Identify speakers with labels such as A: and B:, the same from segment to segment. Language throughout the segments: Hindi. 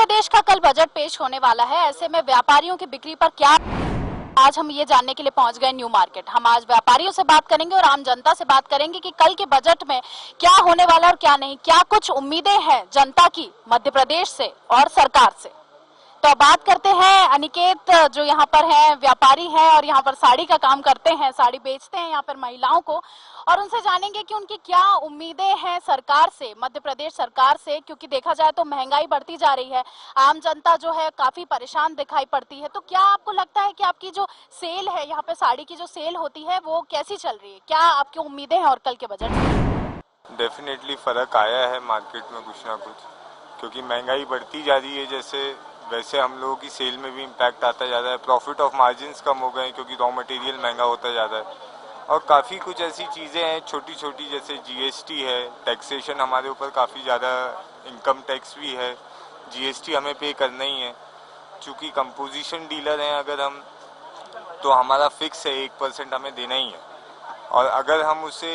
A: प्रदेश का कल बजट पेश होने वाला है। ऐसे में व्यापारियों की बिक्री पर क्या, आज हम ये जानने के लिए पहुंच गए न्यू मार्केट। हम आज व्यापारियों से बात करेंगे और आम जनता से बात करेंगे कि कल के बजट में क्या होने वाला और क्या नहीं, क्या कुछ उम्मीदें हैं जनता की मध्य प्रदेश से और सरकार से। तो बात करते हैं अनिकेत, जो यहाँ पर है व्यापारी हैं और यहाँ पर साड़ी का काम करते हैं, साड़ी बेचते हैं यहाँ पर महिलाओं को, और उनसे जानेंगे कि उनकी क्या उम्मीदें हैं सरकार से, मध्य प्रदेश सरकार से। क्योंकि देखा जाए तो महंगाई बढ़ती जा रही है, आम जनता जो है काफी परेशान दिखाई पड़ती है। तो क्या आपको लगता है कि आपकी जो सेल है, यहाँ पे साड़ी की जो सेल होती है, वो कैसी चल रही है? क्या आपकी उम्मीदें हैं और कल के बजट से?
B: डेफिनेटली फ़र्क आया है मार्केट में कुछ ना कुछ, क्योंकि महंगाई बढ़ती जा रही है। जैसे वैसे हम लोगों की सेल में भी इम्पैक्ट आता जा रहा है। प्रॉफिट ऑफ मार्जिन्स कम हो गए क्योंकि रॉ मटेरियल महंगा होता जा रहा है। और काफ़ी कुछ ऐसी चीज़ें हैं छोटी छोटी, जैसे जीएसटी है, टैक्सेशन हमारे ऊपर काफ़ी ज़्यादा, इनकम टैक्स भी है, जीएसटी हमें पे करना ही है। चूँकि कंपोजिशन डीलर हैं अगर हम, तो हमारा फिक्स है 1% हमें देना ही है। और अगर हम उसे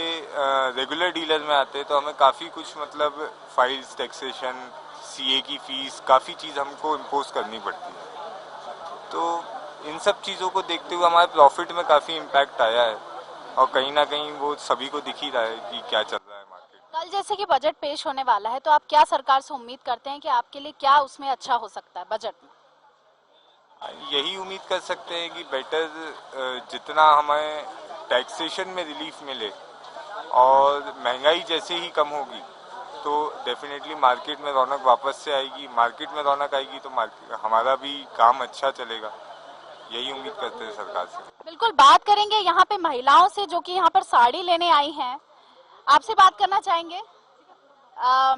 B: रेगुलर डीलर में आते हैं तो हमें काफ़ी कुछ, मतलब फाइल्स, टैक्सेशन, सीए की फ़ीस, काफ़ी चीज़ हमको इम्पोज करनी पड़ती है। तो इन सब चीज़ों को देखते हुए हमारे प्रॉफिट में काफ़ी इम्पैक्ट आया है, और कहीं ना कहीं वो सभी को दिख ही रहा है कि क्या चल रहा है मार्केट।
A: कल जैसे कि बजट पेश होने वाला है, तो आप क्या सरकार से उम्मीद करते हैं कि आपके लिए क्या उसमें अच्छा हो सकता है बजट में?
B: यही उम्मीद कर सकते हैं कि बेटर, जितना हमें टैक्सेशन में रिलीफ मिले और महंगाई जैसे ही कम होगी तो डेफिनेटली मार्केट में रौनक वापस से आएगी। मार्केट में रौनक आएगी तो हमारा भी काम अच्छा चलेगा। यही उम्मीद करते हैं सरकार से।
A: बिल्कुल, बात करेंगे यहाँ पे महिलाओं से जो कि यहाँ पर साड़ी लेने आई हैं। आपसे बात करना चाहेंगे,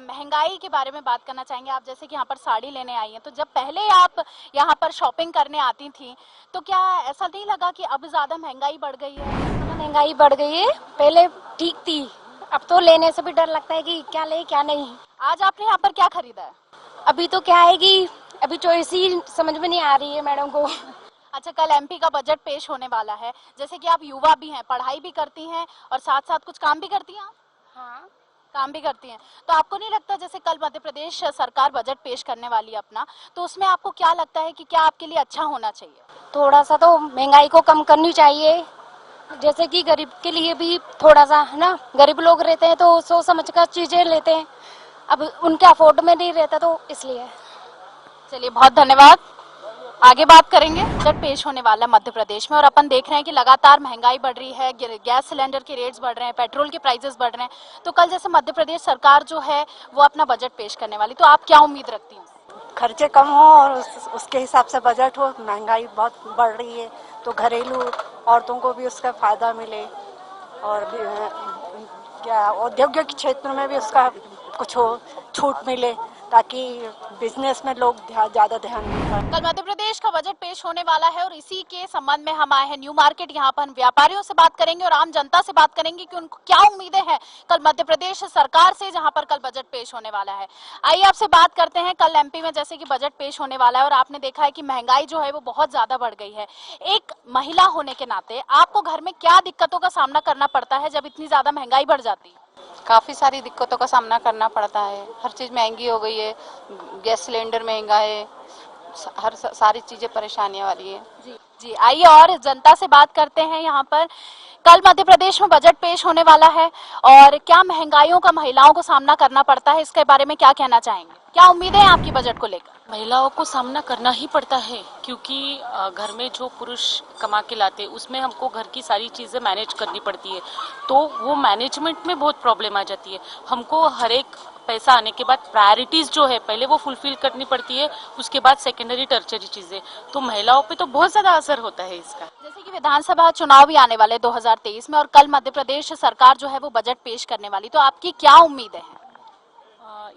A: महंगाई के बारे में बात करना चाहेंगे। आप जैसे कि यहाँ पर साड़ी लेने आई हैं, तो जब पहले आप यहाँ पर शॉपिंग करने आती थी तो क्या ऐसा नहीं लगा कि अब ज्यादा महंगाई बढ़ गई है?
C: महंगाई बढ़ गई है, पहले ठीक थी, अब तो लेने से भी डर लगता है कि क्या ले क्या नहीं।
A: आज आपने यहाँ पर क्या खरीदा है?
C: अभी तो क्या है कि अभी चॉइस ही समझ में नहीं आ रही है मैडम को।
A: अच्छा, कल एमपी का बजट पेश होने वाला है। जैसे कि आप युवा भी हैं, पढ़ाई भी करती हैं और साथ साथ कुछ काम भी करती हैं।
C: हाँ,
A: काम भी करती हैं, तो आपको नहीं लगता जैसे कल मध्य प्रदेश सरकार बजट पेश करने वाली है अपना, तो उसमें आपको क्या लगता है कि क्या आपके लिए अच्छा होना चाहिए?
C: थोड़ा सा तो महंगाई को कम करनी चाहिए, जैसे कि गरीब के लिए भी थोड़ा सा है ना। गरीब लोग रहते हैं तो सोच समझ कर चीजें लेते हैं, अब उनके अफोर्ड में नहीं रहता तो इसलिए।
A: चलिए, बहुत धन्यवाद। आगे बात करेंगे। बजट पेश होने वाला मध्य प्रदेश में और अपन देख रहे हैं कि लगातार महंगाई बढ़ रही है, गैस सिलेंडर के रेट्स बढ़ रहे हैं, पेट्रोल के प्राइसेस बढ़ रहे हैं। तो कल जैसे मध्य प्रदेश सरकार जो है वो अपना बजट पेश करने वाली, तो आप क्या उम्मीद रखती हैं?
D: खर्चे कम हो और उसके हिसाब से बजट हो। महंगाई बहुत बढ़ रही है तो घरेलू औरतों को भी उसका फायदा मिले, और क्या औद्योगिक क्षेत्र में भी उसका कुछ हो, छूट मिले, ताकि बिजनेस में लोग ज़्यादा ध्यान दें।
A: कल मध्य प्रदेश का बजट पेश होने वाला है और इसी के संबंध में हम आए हैं न्यू मार्केट। यहाँ पर हम व्यापारियों से बात करेंगे और आम जनता से बात करेंगे कि उनको क्या उम्मीदें हैं कल मध्य प्रदेश सरकार से, जहाँ पर कल बजट पेश होने वाला है। आइए आपसे बात करते हैं। कल एमपी में जैसे कि बजट पेश होने वाला है और आपने देखा है कि महंगाई जो है वो बहुत ज्यादा बढ़ गई है। एक महिला होने के नाते आपको घर में क्या दिक्कतों का सामना करना पड़ता है जब इतनी ज्यादा महंगाई बढ़ जाती है?
E: काफ़ी सारी दिक्कतों का सामना करना पड़ता है। हर चीज़ महंगी हो गई है, गैस सिलेंडर महंगा है, हर सारी चीज़ें परेशानी वाली है।
A: जी, आइए और जनता से बात करते हैं। यहाँ पर कल मध्य प्रदेश में बजट पेश होने वाला है और क्या महंगाइयों का महिलाओं को सामना करना पड़ता है, इसके बारे में क्या कहना चाहेंगे? क्या उम्मीदें हैं आपकी बजट को लेकर?
F: महिलाओं को सामना करना ही पड़ता है, क्योंकि घर में जो पुरुष कमा के लाते हैं उसमें हमको घर की सारी चीज़ें मैनेज करनी पड़ती है, तो वो मैनेजमेंट में बहुत प्रॉब्लम आ जाती है। हमको हर एक पैसा आने के बाद प्रायोरिटीज़ जो है पहले वो फुलफिल करनी पड़ती है, उसके बाद सेकेंडरी टर्चरी चीज़ें, तो महिलाओं पे तो बहुत ज़्यादा असर होता है इसका।
A: जैसे कि विधानसभा चुनाव भी आने वाले 2023 में और कल मध्य प्रदेश सरकार जो है वो बजट पेश करने वाली, तो आपकी क्या उम्मीदें हैं?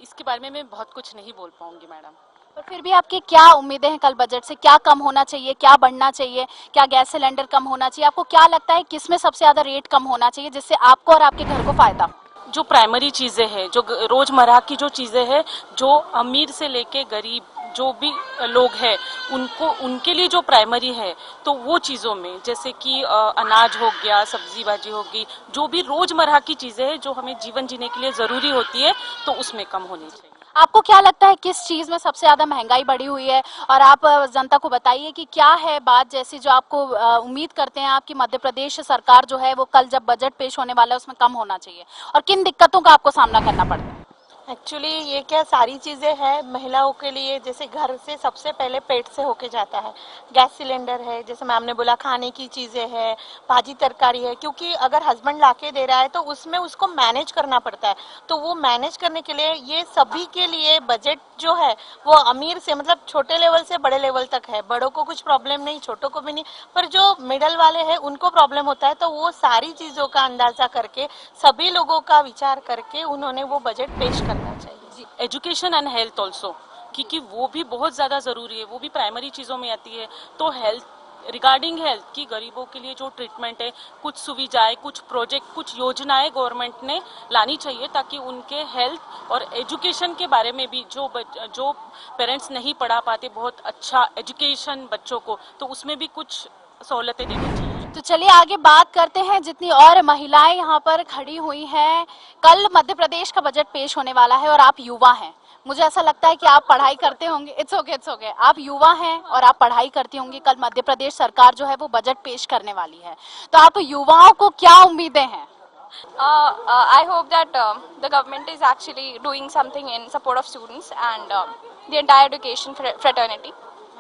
F: इसके बारे में मैं बहुत कुछ नहीं बोल पाऊंगी मैडम।
A: पर फिर भी आपकी क्या उम्मीदें हैं कल बजट से? क्या कम होना चाहिए, क्या बढ़ना चाहिए? क्या गैस सिलेंडर कम होना चाहिए? आपको क्या लगता है किसमें सबसे ज्यादा रेट कम होना चाहिए जिससे आपको और आपके घर को फायदा?
F: जो प्राइमरी चीज़ें हैं, जो रोजमर्रा की जो चीज़ें हैं, जो अमीर से लेके गरीब जो भी लोग हैं उनको, उनके लिए जो प्राइमरी है, तो वो चीज़ों में जैसे कि अनाज हो गया, सब्जी भाजी होगी, जो भी रोजमर्रा की चीज़ें हैं जो हमें जीवन जीने के लिए ज़रूरी होती है, तो उसमें कम होनी चाहिए।
A: आपको क्या लगता है किस चीज में सबसे ज्यादा महंगाई बढ़ी हुई है? और आप जनता को बताइए कि क्या है बात जैसी जो आपको उम्मीद करते हैं आप कि मध्य प्रदेश सरकार जो है वो कल जब बजट पेश होने वाला है उसमें कम होना चाहिए, और किन दिक्कतों का आपको सामना करना पड़ता है?
G: एक्चुअली ये क्या सारी चीज़ें हैं महिलाओं के लिए, जैसे घर से सबसे पहले पेट से होके जाता है। गैस सिलेंडर है, जैसे मैम ने बोला, खाने की चीज़ें हैं, भाजी तरकारी है, क्योंकि अगर हस्बैंड लाके दे रहा है तो उसमें उसको मैनेज करना पड़ता है। तो वो मैनेज करने के लिए ये सभी के लिए बजट जो है वो अमीर से मतलब छोटे लेवल से बड़े लेवल तक है। बड़ों को कुछ प्रॉब्लम नहीं, छोटों को भी नहीं, पर जो मिडल वाले हैं उनको प्रॉब्लम होता है। तो वो सारी चीज़ों का अंदाजा करके, सभी लोगों का विचार करके उन्होंने वो बजट पेश करना चाहिए।
F: एजुकेशन एंड हेल्थ ऑल्सो, क्योंकि वो भी बहुत ज़्यादा ज़रूरी है, वो भी प्राइमरी चीज़ों में आती है। तो हेल्थ, रिगार्डिंग हेल्थ की गरीबों के लिए जो ट्रीटमेंट है, कुछ सुविधाएं, कुछ प्रोजेक्ट, कुछ योजनाएं गवर्नमेंट ने लानी चाहिए ताकि उनके हेल्थ और एजुकेशन के बारे में भी जो पेरेंट्स नहीं पढ़ा पाते बहुत अच्छा एजुकेशन बच्चों को, तो उसमें भी कुछ सहूलतें देनी चाहिए।
A: तो चलिए आगे बात करते हैं। जितनी और महिलाएं यहाँ पर खड़ी हुई हैं, कल मध्य प्रदेश का बजट पेश होने वाला है और आप युवा हैं, मुझे ऐसा लगता है कि आप पढ़ाई करते होंगे। इट्स ओके, आप युवा हैं और आप पढ़ाई करती होंगी। कल मध्य प्रदेश सरकार जो है वो बजट पेश करने वाली है, तो आप युवाओं को क्या उम्मीदें हैं?
H: I hope that the government is actually doing something in support of students and the entire education fraternity.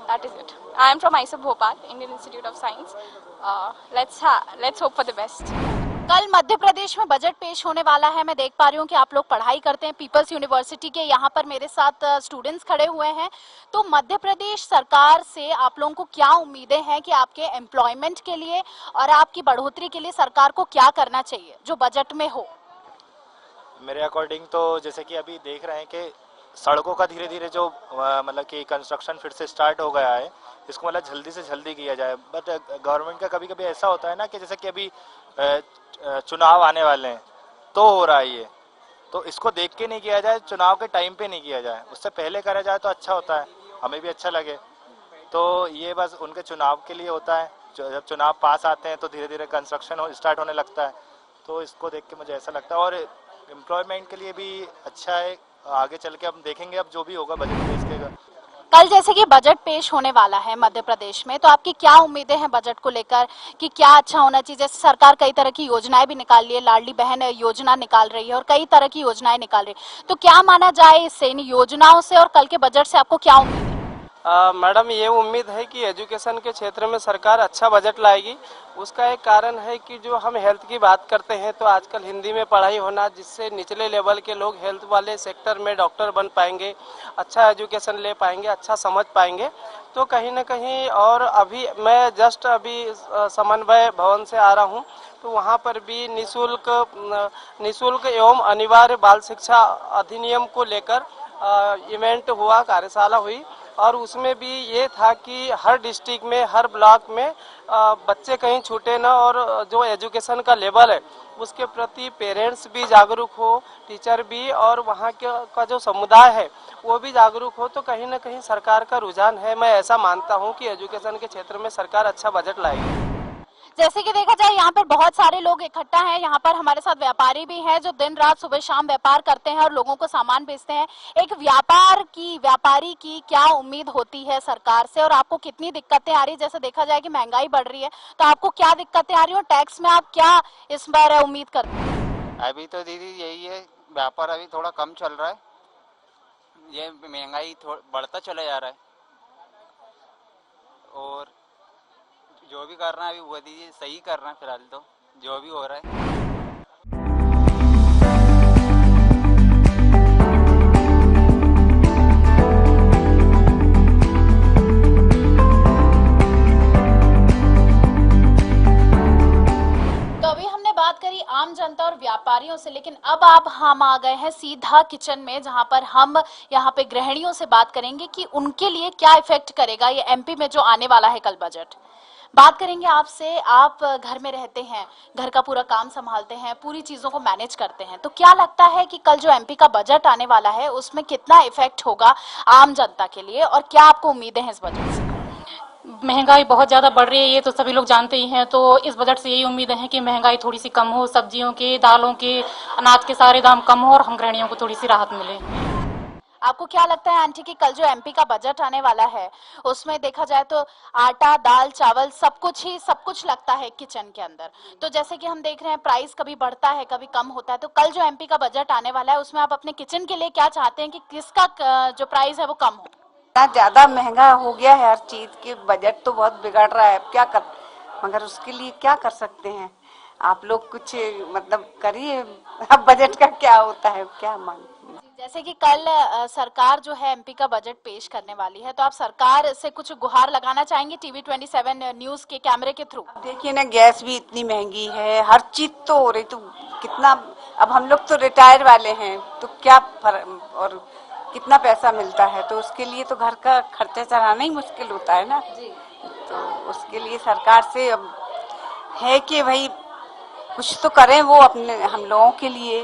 H: That is it. I am from ISO Bhopal, Indian Institute of Science. Let's hope for the best.
A: कल मध्य प्रदेश में बजट पेश होने वाला है। मैं देख पा रही हूँ कि आप लोग पढ़ाई करते हैं पीपल्स यूनिवर्सिटी के, यहाँ पर मेरे साथ स्टूडेंट्स खड़े हुए हैं। तो मध्य प्रदेश सरकार से आप लोगों को क्या उम्मीदें हैं कि आपके एम्प्लॉयमेंट के लिए और आपकी बढ़ोतरी के लिए सरकार को क्या करना चाहिए जो बजट में हो?
I: मेरे अकॉर्डिंग तो जैसे कि अभी देख रहे हैं कि सड़कों का धीरे धीरे जो मतलब कि कंस्ट्रक्शन फिर से स्टार्ट हो गया है, इसको मतलब जल्दी से जल्दी किया जाए। बट गवर्नमेंट का कभी कभी ऐसा होता है ना कि जैसे कि अभी चुनाव आने वाले हैं तो हो रहा है ये, तो इसको देख के नहीं किया जाए, चुनाव के टाइम पे नहीं किया जाए, उससे पहले करा जाए तो अच्छा होता है, हमें भी अच्छा लगे। तो ये बस उनके चुनाव के लिए होता है, जब चुनाव पास आते हैं तो धीरे धीरे कंस्ट्रक्शन स्टार्ट होने लगता है। तो इसको देख के मुझे ऐसा लगता है, और एम्प्लॉयमेंट के लिए भी अच्छा है। आगे चल के हम देखेंगे अब जो भी होगा बजट पेश के।
A: कल जैसे कि बजट पेश होने वाला है मध्य प्रदेश में, तो आपकी क्या उम्मीदें हैं बजट को लेकर कि क्या अच्छा होना चाहिए? जैसे सरकार कई तरह की योजनाएं भी निकाल रही है, लाडली बहन योजना निकाल रही है और कई तरह की योजनाएं निकाल रही है, तो क्या माना जाए इससे, इन योजनाओं से और कल के बजट से आपको क्या उम्मीद है?
J: मैडम, ये उम्मीद है कि एजुकेशन के क्षेत्र में सरकार अच्छा बजट लाएगी। उसका एक कारण है कि जो हम हेल्थ की बात करते हैं तो आजकल हिंदी में पढ़ाई होना, जिससे निचले लेवल के लोग हेल्थ वाले सेक्टर में डॉक्टर बन पाएंगे, अच्छा एजुकेशन ले पाएंगे, अच्छा समझ पाएंगे। तो कहीं ना कहीं, और अभी मैं जस्ट अभी समन्वय भवन से आ रहा हूँ, तो वहाँ पर भी निःशुल्क एवं अनिवार्य बाल शिक्षा अधिनियम को लेकर इवेंट हुआ, कार्यशाला हुई, और उसमें भी ये था कि हर डिस्ट्रिक्ट में, हर ब्लॉक में बच्चे कहीं छूटे ना, और जो एजुकेशन का लेवल है उसके प्रति पेरेंट्स भी जागरूक हो, टीचर भी, और वहाँ का जो समुदाय है वो भी जागरूक हो। तो कहीं ना कहीं सरकार का रुझान है, मैं ऐसा मानता हूँ कि एजुकेशन के क्षेत्र में सरकार अच्छा बजट लाएगी।
A: जैसे कि देखा जाए यहाँ पर बहुत सारे लोग इकट्ठा हैं, यहाँ पर हमारे साथ व्यापारी भी हैं जो दिन रात सुबह शाम व्यापार करते हैं और लोगों को सामान बेचते हैं। एक व्यापारी की क्या उम्मीद होती है सरकार से, और आपको कितनी दिक्कतें आ रही है? जैसे देखा जाए कि महंगाई बढ़ रही है, तो आपको क्या दिक्कतें आ रही है और टैक्स में आप क्या इस बार उम्मीद करते हैं?
K: अभी तो दीदी यही है, व्यापार अभी थोड़ा कम चल रहा है, ये महंगाई बढ़ता चला जा रहा है, और जो भी करना है अभी वो दीजिए सही करना है, फिलहाल तो जो भी हो रहा है।
A: तो अभी हमने बात करी आम जनता और व्यापारियों से, लेकिन अब हम आ गए हैं सीधा किचन में, जहां पर हम यहाँ पे गृहिणियों से बात करेंगे कि उनके लिए क्या इफेक्ट करेगा ये एमपी में जो आने वाला है कल बजट। बात करेंगे आपसे। आप घर में रहते हैं, घर का पूरा काम संभालते हैं, पूरी चीजों को मैनेज करते हैं, तो क्या लगता है कि कल जो एमपी का बजट आने वाला है उसमें कितना इफेक्ट होगा आम जनता के लिए, और क्या आपको उम्मीदें हैं इस बजट से?
F: महंगाई बहुत ज़्यादा बढ़ रही है, ये तो सभी लोग जानते ही हैं। तो इस बजट से यही उम्मीद है कि महंगाई थोड़ी सी कम हो, सब्जियों के, दालों के, अनाज के सारे दाम कम हो और हम गृहिणियों को थोड़ी सी राहत मिले।
A: आपको क्या लगता है आंटी कि कल जो एमपी का बजट आने वाला है उसमें देखा जाए तो आटा दाल चावल सब कुछ लगता है किचन के अंदर, तो जैसे कि हम देख रहे हैं प्राइस कभी बढ़ता है कभी कम होता है, तो कल जो एमपी का बजट आने वाला है उसमें आप अपने किचन के लिए क्या चाहते हैं कि किसका जो प्राइस है वो कम हो?
D: इतना ज्यादा महंगा हो गया है हर चीज की, बजट तो बहुत बिगड़ रहा है, अब क्या कर, मगर उसके लिए क्या कर सकते हैं आप लोग, कुछ मतलब करिए। अब बजट का क्या होता है, क्या मांग।
A: जैसे कि कल सरकार जो है एमपी का बजट पेश करने वाली है, तो आप सरकार से कुछ गुहार लगाना चाहेंगे टीवी 27 न्यूज के कैमरे के थ्रू?
D: देखिए ना, गैस भी इतनी महंगी है, हर चीज तो हो रही, तो कितना, अब हम लोग तो रिटायर वाले हैं तो क्या और कितना पैसा मिलता है, तो उसके लिए तो घर का खर्चा चलाना ही मुश्किल होता है ना जी। तो उसके लिए सरकार से अब है कि भाई कुछ तो करें वो अपने, हम लोगों के लिए,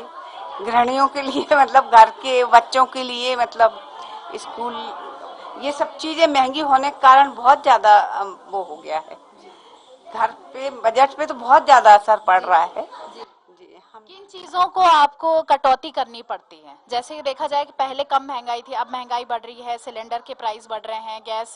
D: गृहिणियों के लिए, मतलब घर के बच्चों के लिए, मतलब स्कूल, ये सब चीजें महंगी होने के कारण बहुत ज्यादा वो हो गया है, घर पे बजट पे तो बहुत ज्यादा असर पड़ रहा है।
A: किन चीजों को आपको कटौती करनी पड़ती है? जैसे देखा जाए कि पहले कम महंगाई थी, अब महंगाई बढ़ रही है, सिलेंडर के प्राइस बढ़ रहे हैं, गैस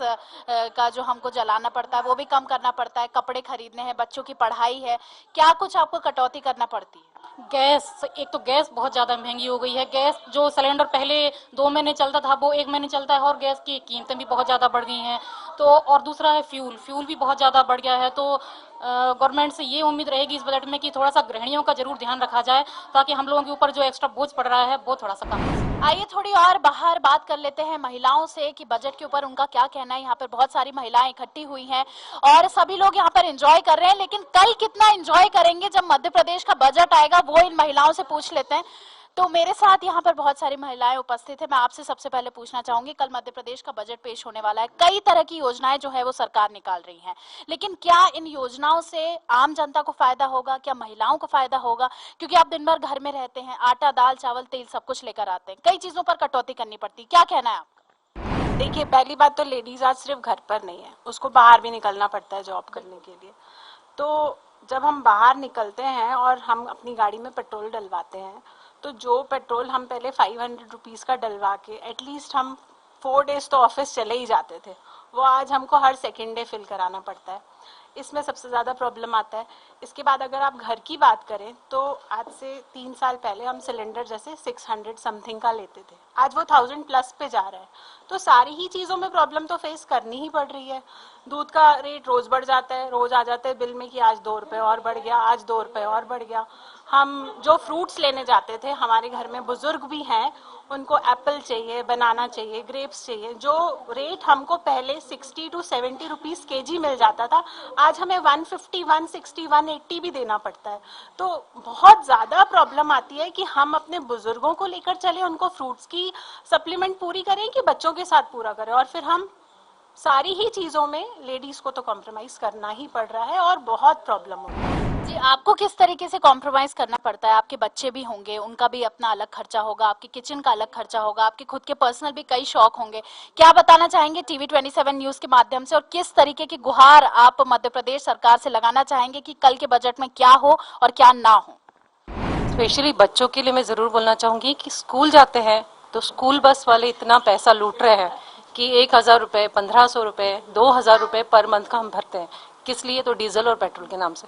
A: का जो हमको जलाना पड़ता है वो भी कम करना पड़ता है, कपड़े खरीदने हैं, बच्चों की पढ़ाई है, क्या कुछ आपको कटौती करना पड़ती है?
L: गैस, एक तो गैस बहुत ज्यादा महंगी हो गई है। गैस जो सिलेंडर पहले 2 महीने चलता था वो 1 महीने चलता है, और गैस की कीमतें भी बहुत ज्यादा बढ़ गई हैं। तो और दूसरा है फ्यूल भी बहुत ज्यादा बढ़ गया है। तो गवर्नमेंट से ये उम्मीद रहेगी इस बजट में कि थोड़ा सा गृहिणियों का जरूर ध्यान रखा जाए, ताकि हम लोगों के ऊपर जो एक्स्ट्रा बोझ पड़ रहा है वो थोड़ा सा कम हो सके।
A: आइए थोड़ी और बाहर बात कर लेते हैं महिलाओं से कि बजट के ऊपर उनका क्या कहना है। यहाँ पर बहुत सारी महिलाएं इकट्ठी हुई हैं और सभी लोग यहाँ पर एंजॉय कर रहे हैं, लेकिन कल कितना एंजॉय करेंगे जब मध्य प्रदेश का बजट आएगा, वो इन महिलाओं से पूछ लेते हैं। तो मेरे साथ यहाँ पर बहुत सारी महिलाएं उपस्थित है। मैं आपसे सबसे पहले पूछना चाहूंगी, कल मध्य प्रदेश का बजट पेश होने वाला है, कई तरह की योजनाएं जो है वो सरकार निकाल रही है, लेकिन क्या इन योजनाओं से आम जनता को फायदा होगा, क्या महिलाओं को फायदा होगा? क्योंकि आप दिन भर घर में रहते हैं, आटा दाल चावल तेल सब कुछ लेकर आते हैं, कई चीजों पर कटौती करनी पड़ती है, क्या कहना है आपका?
G: देखिए, पहली बात तो लेडीज आज सिर्फ घर पर नहीं है, उसको बाहर भी निकलना पड़ता है जॉब करने के लिए। तो जब हम बाहर निकलते हैं और हम अपनी गाड़ी में पेट्रोल डलवाते हैं, तो जो पेट्रोल हम पहले 500 रुपीज़ का डलवा के एटलीस्ट हम 4 डेज तो ऑफिस चले ही जाते थे, वो आज हमको हर सेकेंड डे फिल कराना पड़ता है। इसमें सबसे ज़्यादा प्रॉब्लम आता है। इसके बाद अगर आप घर की बात करें तो आज से 3 साल पहले हम सिलेंडर जैसे 600 समथिंग का लेते थे, आज वो 1000 प्लस पे जा रहा है। तो सारी ही चीज़ों में प्रॉब्लम तो फेस करनी ही पड़ रही है। दूध का रेट रोज़ बढ़ जाता है, रोज़ आ जाते हैं बिल में कि आज 2 रुपये और बढ़ गया, आज 2 रुपये और बढ़ गया। हम जो फ्रूट्स लेने जाते थे, हमारे घर में बुजुर्ग भी हैं, उनको एप्पल चाहिए, बनाना चाहिए, ग्रेप्स चाहिए, जो रेट हमको पहले 60 to 70 रुपीज़ केजी मिल जाता था, आज हमें 150, 160, 180 भी देना पड़ता है। तो बहुत ज़्यादा प्रॉब्लम आती है कि हम अपने बुजुर्गों को लेकर चले, उनको फ्रूट्स की सप्लीमेंट पूरी करें कि बच्चों के साथ पूरा करें, और फिर हम सारी ही चीज़ों में लेडीज़ को तो कॉम्प्रोमाइज़ करना ही पड़ रहा है और बहुत प्रॉब्लम होती है।
A: जी, आपको किस तरीके से कॉम्प्रोमाइज करना पड़ता है? आपके बच्चे भी होंगे, उनका भी अपना अलग खर्चा होगा, आपके किचन का अलग खर्चा होगा, आपके खुद के पर्सनल भी कई शौक होंगे, क्या बताना चाहेंगे टीवी 27 न्यूज के माध्यम से, और किस तरीके की गुहार आप मध्य प्रदेश सरकार से लगाना चाहेंगे कि कल के बजट में क्या हो और क्या ना हो?
F: स्पेशली बच्चों के लिए मैं जरूर बोलना चाहूंगी कि स्कूल जाते हैं तो स्कूल बस वाले इतना पैसा लूट रहे हैं कि 1000 रुपये, 1500 रुपये, 2000 रुपये पर मंथ का हम भरते हैं। किस लिए? तो डीजल और पेट्रोल के नाम से।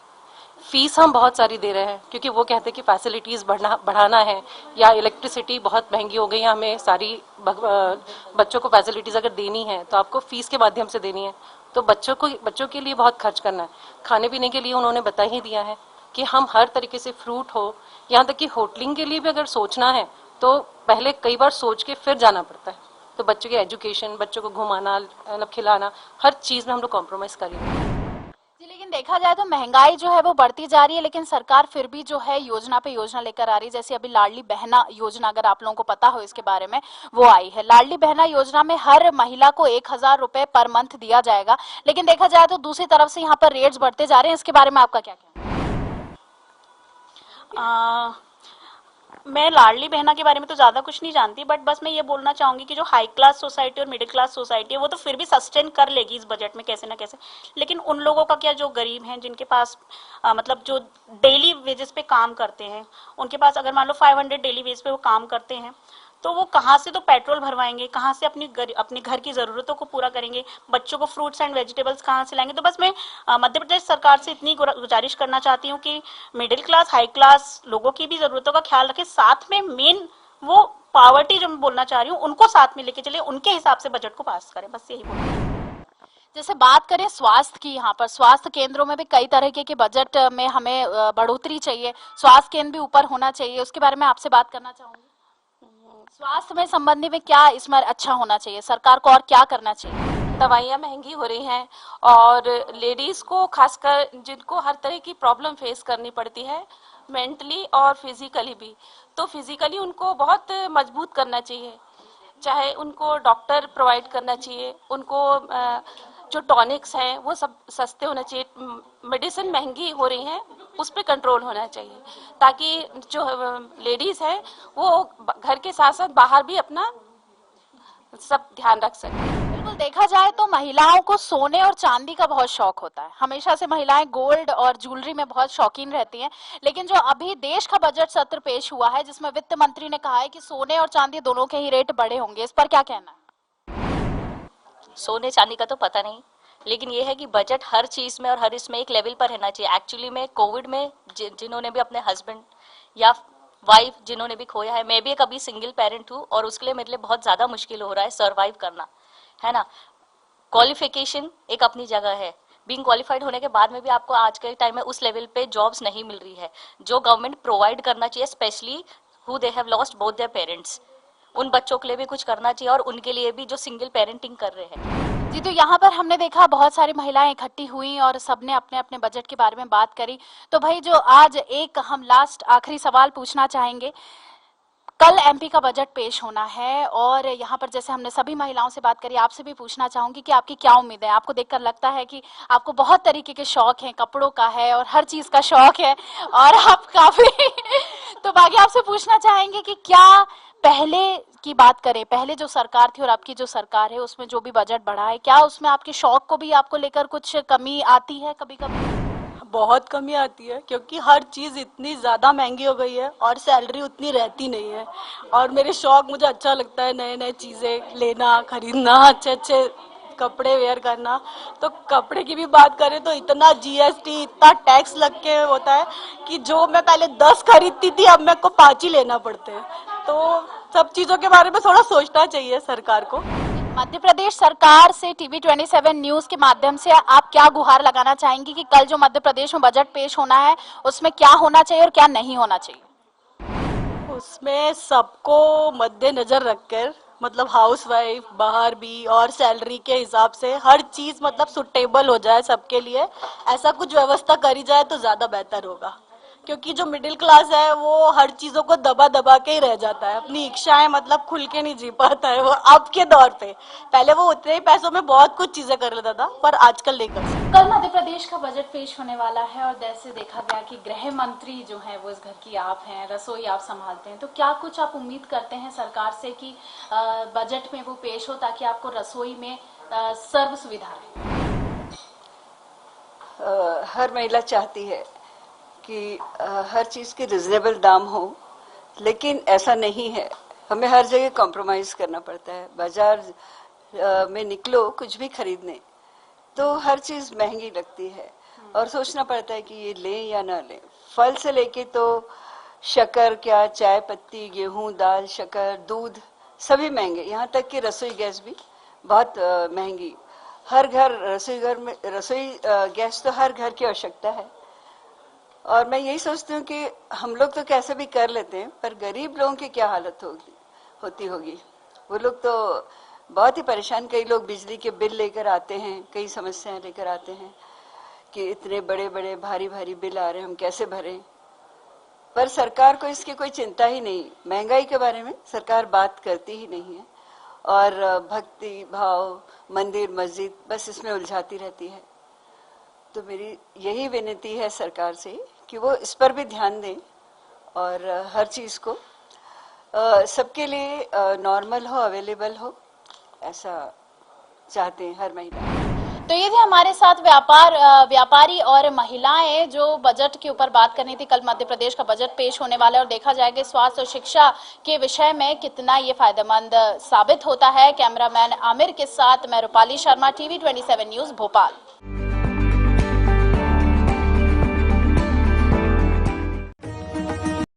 F: फीस हम बहुत सारी दे रहे हैं क्योंकि वो कहते हैं कि फैसिलिटीज़ बढ़ाना है, या इलेक्ट्रिसिटी बहुत महंगी हो गई है, हमें सारी बच्चों को फैसिलिटीज़ अगर देनी है तो आपको फीस के माध्यम से देनी है। तो बच्चों के लिए बहुत खर्च करना है। खाने पीने के लिए उन्होंने बता ही दिया है कि हम हर तरीके से फ्रूट हो, यहाँ तक कि होटलिंग के लिए भी अगर सोचना है तो पहले कई बार सोच के फिर जाना पड़ता है। तो बच्चों की एजुकेशन, बच्चों को घुमाना, मतलब खिलाना, हर चीज़ में हम लोग कॉम्प्रोमाइज़ करेंगे।
A: जी, लेकिन देखा जाए तो महंगाई जो है वो बढ़ती जा रही है, लेकिन सरकार फिर भी जो है योजना पे योजना लेकर आ रही है। जैसे अभी लाडली बहना योजना, अगर आप लोगों को पता हो इसके बारे में, वो आई है। लाडली बहना योजना में हर महिला को 1000 रुपये पर मंथ दिया जाएगा, लेकिन देखा जाए तो दूसरी तरफ से यहाँ पर रेट्स बढ़ते जा रहे हैं। इसके बारे में आपका क्या कहना है?
M: मैं लाडली बहना के बारे में तो ज़्यादा कुछ नहीं जानती, बट बस मैं ये बोलना चाहूँगी कि जो हाई क्लास सोसाइटी और मिडिल क्लास सोसाइटी है वो तो फिर भी सस्टेन कर लेगी इस बजट में कैसे ना कैसे, लेकिन उन लोगों का क्या जो गरीब हैं, जिनके पास मतलब जो डेली वेजेस पे काम करते हैं, उनके पास अगर मान लो 500 डेली वेज पे वो काम करते हैं, तो वो कहाँ से तो पेट्रोल भरवाएंगे, कहाँ से अपने घर की ज़रूरतों को पूरा करेंगे, बच्चों को फ्रूट्स एंड वेजिटेबल्स कहाँ से लाएंगे। तो बस मैं मध्य प्रदेश सरकार से इतनी गुजारिश करना चाहती हूँ कि मिडिल क्लास हाई क्लास लोगों की भी ज़रूरतों का ख्याल रखें, साथ में मेन वो पावर्टी जो मैं बोलना चाह रही हूँ उनको साथ में लेके चले, उनके हिसाब से बजट को पास करें, बस यही बोलूँ।
A: जैसे बात करें स्वास्थ्य की, यहाँ पर स्वास्थ्य केंद्रों में भी कई तरह के बजट में हमें बढ़ोतरी चाहिए, स्वास्थ्य केंद्र भी ऊपर होना चाहिए, उसके बारे में आपसे बात करना चाहूंगी। स्वास्थ्य में संबंधी में क्या इसमें अच्छा होना चाहिए, सरकार को और क्या करना चाहिए?
F: दवाइयाँ महंगी हो रही हैं और लेडीज को खासकर जिनको हर तरह की प्रॉब्लम फेस करनी पड़ती है मेंटली और फिजिकली भी, तो फिजिकली उनको बहुत मजबूत करना चाहिए, चाहे उनको डॉक्टर प्रोवाइड करना चाहिए, उनको जो टॉनिक्स हैं वो सब सस्ते होना चाहिए, मेडिसिन महंगी हो रही हैं उस पर कंट्रोल होना चाहिए, ताकि जो लेडीज हैं वो घर के साथ साथ बाहर भी अपना सब ध्यान रख सकें।
A: बिल्कुल, देखा जाए तो महिलाओं को सोने और चांदी का बहुत शौक होता है, हमेशा से महिलाएं गोल्ड और ज्वेलरी में बहुत शौकीन रहती हैं, लेकिन जो अभी देश का बजट सत्र पेश हुआ है जिसमें वित्त मंत्री ने कहा है कि सोने और चांदी दोनों के ही रेट बढ़े होंगे, इस पर क्या कहना है?
N: सोने चांदी का तो पता नहीं, लेकिन ये है कि बजट हर चीज में और हर इसमें एक लेवल पर रहना चाहिए। एक्चुअली में कोविड में जिन्होंने भी अपने हस्बैंड या वाइफ जिन्होंने भी खोया है, मैं भी एक अभी सिंगल पेरेंट हूँ और उसके लिए मेरे लिए बहुत ज्यादा मुश्किल हो रहा है सरवाइव करना, है ना। क्वालिफिकेशन एक अपनी जगह है, बीइंग क्वालिफाइड होने के बाद में भी आपको आज के टाइम में उस लेवल पे जॉब्स नहीं मिल रही है जो गवर्नमेंट प्रोवाइड करना चाहिए, specially who they have lost both their parents. उन बच्चों के लिए भी कुछ करना चाहिए और उनके लिए भी जो सिंगल पेरेंटिंग कर रहे हैं।
A: जी, तो यहाँ पर हमने देखा बहुत सारी महिलाएं इकट्ठी हुई और सबने अपने अपने बजट के बारे में बात करी। तो भाई जो आज एक हम लास्ट आखिरी सवाल पूछना चाहेंगे, कल एमपी का बजट पेश होना है और यहाँ पर जैसे हमने सभी महिलाओं से बात करी, आपसे भी पूछना चाहूंगी कि आपकी क्या उम्मीद है? आपको देखकर लगता है कि आपको बहुत तरीके के शौक हैं, कपड़ों का है और हर चीज का शौक है और आप काफी तो बाकी आपसे पूछना चाहेंगे कि क्या पहले की बात करें, पहले जो सरकार थी और आपकी जो सरकार है उसमें जो भी बजट बढ़ा है, क्या उसमें आपके शौक को भी आपको लेकर कुछ कमी आती है? कभी कभी
O: बहुत कमी आती है क्योंकि हर चीज़ इतनी ज़्यादा महंगी हो गई है और सैलरी उतनी रहती नहीं है। और मेरे शौक, मुझे अच्छा लगता है नए नए चीज़ें लेना, खरीदना, अच्छे अच्छे कपड़े वेयर करना। तो कपड़े की भी बात करें तो इतना जीएसटी, इतना टैक्स लग के होता है कि जो मैं पहले 10 खरीदती थी अब मेरे को 5 ही लेना पड़ते हैं। तो सब चीज़ों के बारे में थोड़ा सोचना चाहिए सरकार को।
A: मध्य प्रदेश सरकार से टीवी 27 न्यूज के माध्यम से आप क्या गुहार लगाना चाहेंगी कि कल जो मध्य प्रदेश में बजट पेश होना है उसमें क्या होना चाहिए और क्या नहीं होना चाहिए?
O: उसमें सबको मद्देनजर रखकर, मतलब हाउसवाइफ बाहर भी और सैलरी के हिसाब से हर चीज मतलब सुटेबल हो जाए सबके लिए, ऐसा कुछ व्यवस्था करी जाए तो ज्यादा बेहतर होगा। क्योंकि जो मिडिल क्लास है वो हर चीजों को दबा दबा के ही रह जाता है, अपनी इच्छाएं मतलब खुल के नहीं जी पाता है वो अब के दौर पे। पहले वो उतने ही पैसों में बहुत कुछ चीजें कर लेता था पर आजकल नहीं कर सकता।
A: कल मध्य प्रदेश का बजट पेश होने वाला है और जैसे देखा गया कि गृह मंत्री जो है वो इस घर की आप हैं, रसोई आप संभालते हैं, तो क्या कुछ आप उम्मीद करते हैं सरकार से कि बजट में वो पेश हो ताकि आपको रसोई में सर्व सुविधा रहे?
P: हर महिला चाहती है कि हर चीज़ के रिजनेबल दाम हो, लेकिन ऐसा नहीं है, हमें हर जगह कॉम्प्रोमाइज करना पड़ता है। बाजार में निकलो कुछ भी खरीदने तो हर चीज़ महंगी लगती है और सोचना पड़ता है कि ये लें या ना लें। फल से लेके तो शक्कर, क्या चाय पत्ती, गेहूं, दाल, शक्कर, दूध सभी महंगे, यहाँ तक कि रसोई गैस भी बहुत महंगी। हर घर रसोई गैस तो हर घर की आवश्यकता है और मैं यही सोचती हूँ कि हम लोग तो कैसे भी कर लेते हैं पर गरीब लोगों की क्या हालत होती होगी। वो लोग तो बहुत ही परेशान, कई लोग बिजली के बिल लेकर आते हैं, कई समस्याएं लेकर आते हैं कि इतने बड़े बड़े भारी भारी बिल आ रहे हैं, हम कैसे भरें। पर सरकार को इसकी कोई चिंता ही नहीं, महंगाई के बारे में सरकार बात करती ही नहीं है और भक्ति भाव, मंदिर मस्जिद बस इसमें उलझाती रहती है। तो मेरी यही विनती है सरकार से कि वो इस पर भी ध्यान दें और हर चीज़ को सबके लिए नॉर्मल हो, अवेलेबल हो, ऐसा चाहते हैं हर महिला।
A: तो ये थे हमारे साथ व्यापारी और महिलाएं जो बजट के ऊपर बात करनी थी। कल मध्य प्रदेश का बजट पेश होने वाला है और देखा जाएगा स्वास्थ्य और शिक्षा के विषय में कितना ये फायदेमंद साबित होता है। कैमरामैन आमिर के साथ मैं रूपाली शर्मा, TV 27 न्यूज भोपाल।